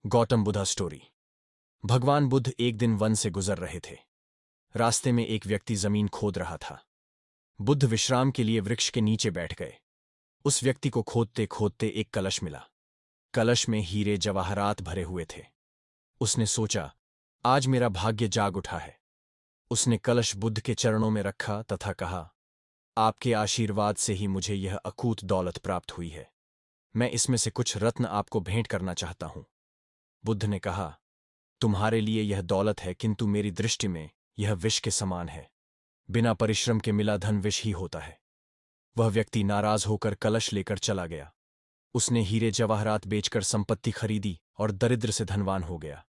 Gautam Buddha story. भगवान बुद्ध एक दिन वन से गुजर रहे थे। रास्ते में एक व्यक्ति जमीन खोद रहा था। बुद्ध विश्राम के लिए वृक्ष के नीचे बैठ गए। उस व्यक्ति को खोदते खोदते एक कलश मिला। कलश में हीरे जवाहरात भरे हुए थे। उसने सोचा, आज मेरा भाग्य जाग उठा है। उसने कलश बुद्ध के चरणों में रखा तथा कहा, आपके आशीर्वाद से ही मुझे यह अकूत दौलत प्राप्त हुई है। मैं इसमें से कुछ रत्न आपको भेंट करना चाहता हूं। बुद्ध ने कहा, तुम्हारे लिए यह दौलत है, किंतु मेरी दृष्टि में यह विष के समान है। बिना परिश्रम के मिला धन विष ही होता है। वह व्यक्ति नाराज होकर कलश लेकर चला गया। उसने हीरे जवाहरात बेचकर संपत्ति खरीदी और दरिद्र से धनवान हो गया।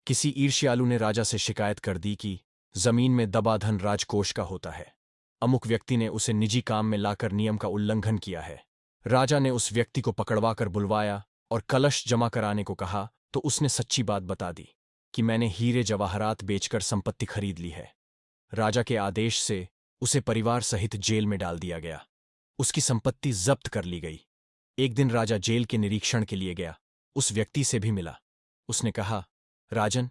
किसी ईर्ष्यालु ने राजा से शिकायत कर दी कि जमीन में दबा धन राजकोष का होता है। अमुक व्यक्ति ने उसे निजी काम में लाकर नियम का उल्लंघन किया है। राजा ने उस व्यक्ति को पकड़वाकर बुलवाया और कलश जमा कराने को कहा तो उसने सच्ची बात बता दी कि मैंने हीरे जवाहरात बेचकर संपत्ति खरीद ली है। राजा के आदेश से उसे परिवार सहित जेल में डाल दिया गया। उसकी संपत्ति जब्त कर ली गई। एक दिन राजा जेल के निरीक्षण के लिए गया। उस व्यक्ति से भी मिला। उसने कहा, राजन,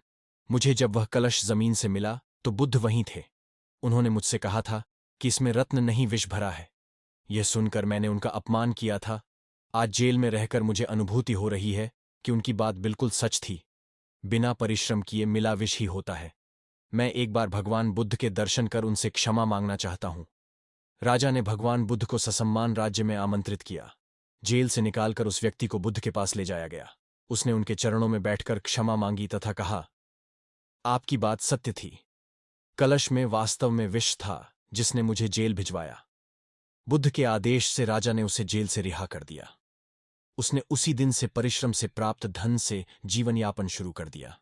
मुझे जब वह कलश जमीन से मिला तो बुद्ध वहीं थे। उन्होंने मुझसे कहा था कि इसमें रत्न नहीं विष भरा है। यह सुनकर मैंने उनका अपमान किया था। आज जेल में रहकर मुझे अनुभूति हो रही है कि उनकी बात बिल्कुल सच थी। बिना परिश्रम किए मिला विष ही होता है। मैं एक बार भगवान बुद्ध के दर्शन कर उनसे क्षमा मांगना चाहता हूं। राजा ने भगवान बुद्ध को ससम्मान राज्य में आमंत्रित किया। जेल से निकालकर उस व्यक्ति को बुद्ध के पास ले जाया गया। उसने उनके चरणों में बैठकर क्षमा मांगी तथा कहा, आपकी बात सत्य थी। कलश में वास्तव में विष था जिसने मुझे जेल भिजवाया। बुद्ध के आदेश से राजा ने उसे जेल से रिहा कर दिया। उसने उसी दिन से परिश्रम से प्राप्त धन से जीवन यापन शुरू कर दिया।